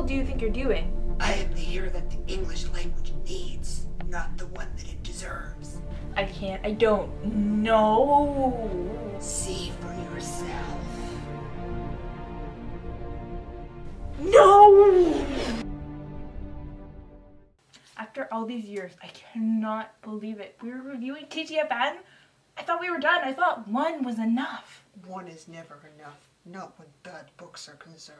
do you think you're doing? I am the hero that the English language needs, not the one that it deserves. I can't. I don't. No. See for yourself. No! After all these years, I cannot believe it. We were reviewing ttfn? I thought we were done. I thought one was enough. One is never enough, not when bad books are concerned.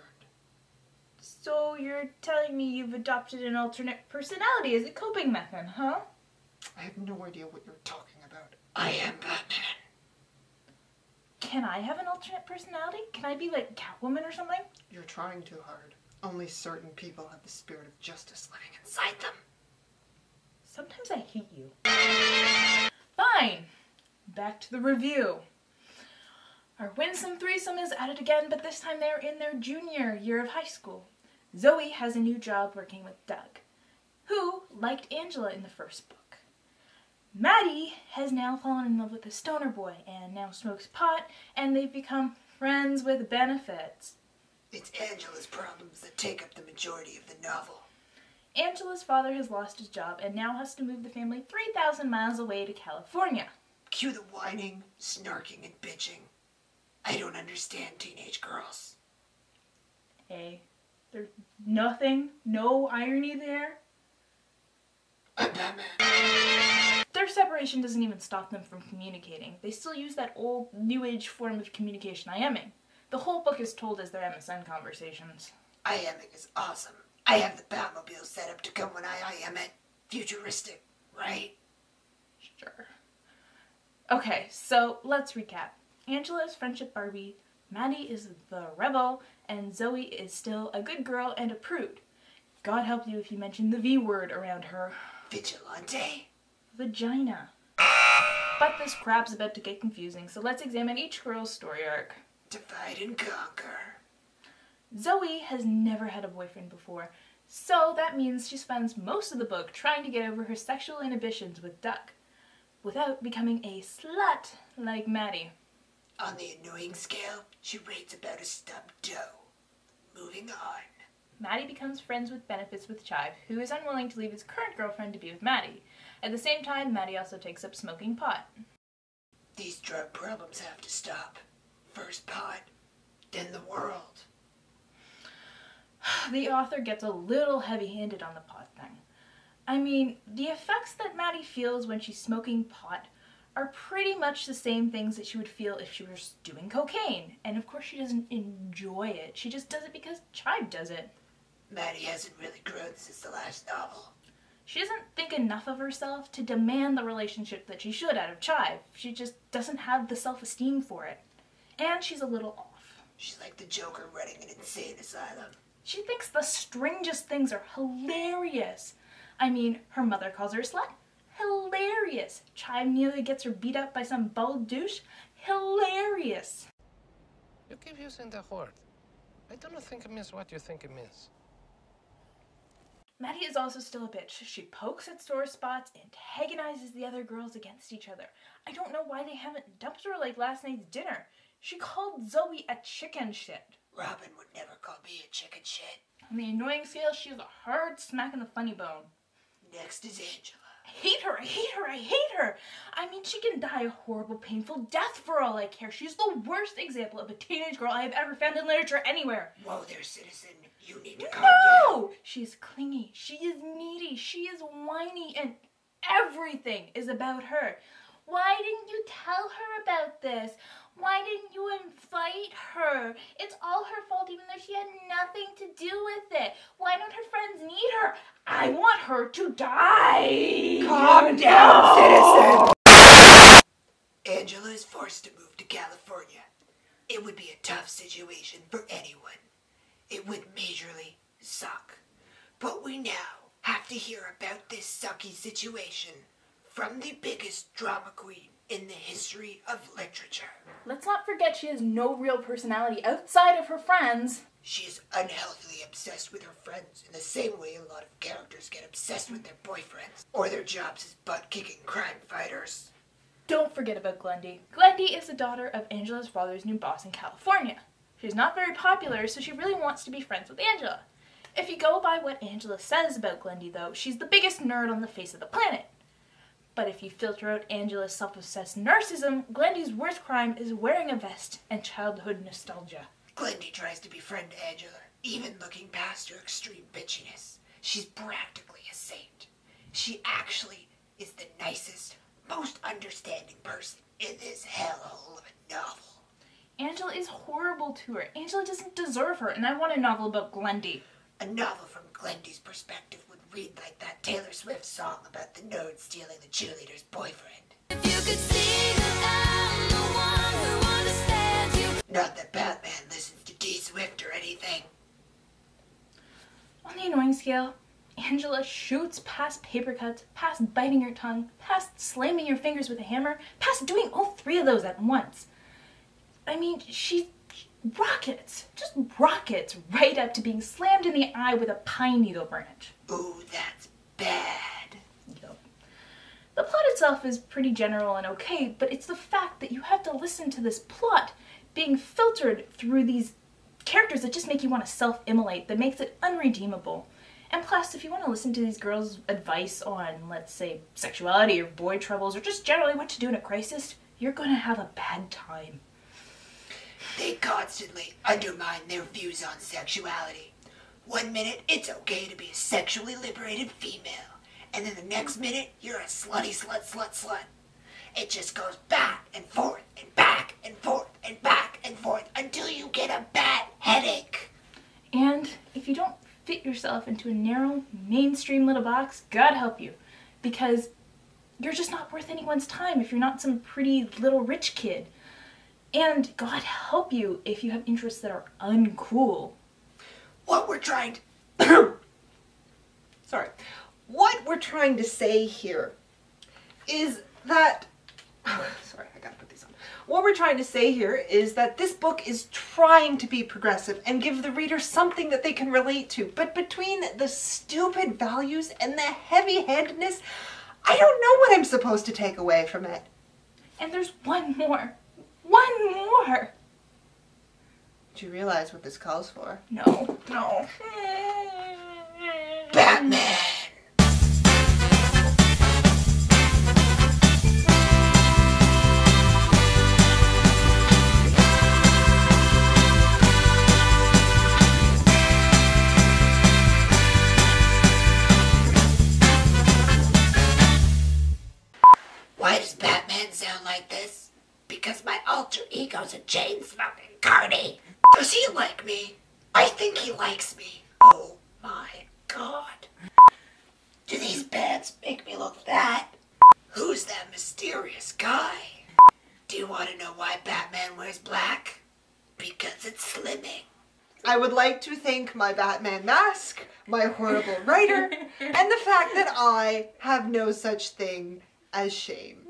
So you're telling me you've adopted an alternate personality as a coping method, huh? I have no idea what you're talking about. I am Batman. Can I have an alternate personality? Can I be like Catwoman or something? You're trying too hard. Only certain people have the spirit of justice living inside them. Sometimes I hate you. Fine. Back to the review. Our winsome threesome is at it again, but this time they're in their junior year of high school. Zoe has a new job working with Doug, who liked Angela in the first book. Maddie has now fallen in love with a stoner boy and now smokes pot, and they've become friends with benefits. It's Angela's problems that take up the majority of the novel. Angela's father has lost his job and now has to move the family 3,000 miles away to California. Cue the whining, snarking, and bitching. I don't understand teenage girls. Hey, there's nothing, no irony there. I'm Batman. Their separation doesn't even stop them from communicating. They still use that old new age form of communication, IMing. The whole book is told as their MSN conversations. IMing is awesome. I have the Batmobile set up to come when I IM it. Futuristic, right? Sure. Okay, so let's recap. Angela is friendship Barbie, Maddie is the rebel, and Zoe is still a good girl and a prude. God help you if you mention the V word around her. Vigilante? Vagina. But this crap's about to get confusing, so let's examine each girl's story arc. Divide and conquer. Zoe has never had a boyfriend before, so that means she spends most of the book trying to get over her sexual inhibitions with Doug, without becoming a slut like Maddie. On the annoying scale, she rates about a stubbed toe. Moving on. Maddie becomes friends with benefits with Chive, who is unwilling to leave his current girlfriend to be with Maddie. At the same time, Maddie also takes up smoking pot. These drug problems have to stop. First pot, then the world. The author gets a little heavy-handed on the pot thing. I mean, the effects that Maddie feels when she's smoking pot are pretty much the same things that she would feel if she was doing cocaine. And of course she doesn't enjoy it. She just does it because Chive does it. Maddie hasn't really grown since the last novel. She doesn't think enough of herself to demand the relationship that she should out of Chive. She just doesn't have the self-esteem for it. And she's a little off. She's like the Joker running an insane asylum. She thinks the strangest things are hilarious. I mean, her mother calls her a slut. Hilarious. Chive nearly gets her beat up by some bald douche. Hilarious. You keep using the word. I don't think it means what you think it means. Maddie is also still a bitch. She pokes at sore spots, antagonizes the other girls against each other. I don't know why they haven't dumped her like last night's dinner. She called Zoe a chicken shit. Robin would never call me a chicken shit. On the annoying scale, she's a hard smack in the funny bone. Next is Angela. I hate her, I hate her, I hate her! I mean, she can die a horrible, painful death for all I care. She's the worst example of a teenage girl I have ever found in literature anywhere. Whoa there, citizen. You need to calm down. No! She's clingy, she is needy, she is whiny, and everything is about her. Why didn't you tell her about this? Why didn't you invite her? It's all her fault even though she had nothing to do with it. Why don't her friends need her? I want her to die! Calm down, citizen! Angela is forced to move to California. It would be a tough situation for anyone. It would majorly suck. But we now have to hear about this sucky situation from the biggest drama queen in the history of literature. Let's not forget she has no real personality outside of her friends. She is unhealthily obsessed with her friends in the same way a lot of characters get obsessed with their boyfriends or their jobs as butt-kicking crime fighters. Don't forget about Glendy. Glendy is the daughter of Angela's father's new boss in California. She's not very popular, so she really wants to be friends with Angela. If you go by what Angela says about Glendy, though, she's the biggest nerd on the face of the planet. But if you filter out Angela's self-obsessed narcissism, Glendy's worst crime is wearing a vest and childhood nostalgia. Glendy tries to befriend Angela, even looking past her extreme bitchiness. She's practically a saint. She actually is the nicest, most understanding person in this hellhole of a novel. Angela is horrible to her. Angela doesn't deserve her, and I want a novel about Glendy. A novel from Glendy's perspective would read like that Taylor Swift song about the nerd stealing the cheerleader's boyfriend. If you could see that I'm the one who understands you. Not that Batman listens to T Swift or anything. On the annoying scale, Angela shoots past paper cuts, past biting your tongue, past slamming your fingers with a hammer, past doing all three of those at once. I mean, she rockets, just rockets right up to being slammed in the eye with a pine needle branch. Ooh, that's bad. Yep. The plot itself is pretty general and okay, but it's the fact that you have to listen to this plot being filtered through these characters that just make you want to self-immolate, that makes it unredeemable. And plus, if you want to listen to these girls' advice on, let's say, sexuality or boy troubles, or just generally what to do in a crisis, you're going to have a bad time. They constantly undermine their views on sexuality. 1 minute, it's okay to be a sexually liberated female. And then the next minute, you're a slutty slut, slut, slut. It just goes back and forth and back and forth and back and forth until you get a bad headache. And if you don't fit yourself into a narrow, mainstream little box, God help you. Because you're just not worth anyone's time if you're not some pretty little rich kid. And God help you if you have interests that are uncool. What we're trying to say here is that What we're trying to say here is that this book is trying to be progressive and give the reader something that they can relate to. But between the stupid values and the heavy-handedness, I don't know what I'm supposed to take away from it. And there's one more. One more! Do you realize what this calls for? No. Batman! Why does Batman sound like this? Because my alter ego's a chain-smoking carny. Does he like me? I think he likes me. Oh my God. Do these pants make me look fat? Who's that mysterious guy? Do you want to know why Batman wears black? Because it's slimming. I would like to thank my Batman mask, my horrible writer, and the fact that I have no such thing as shame.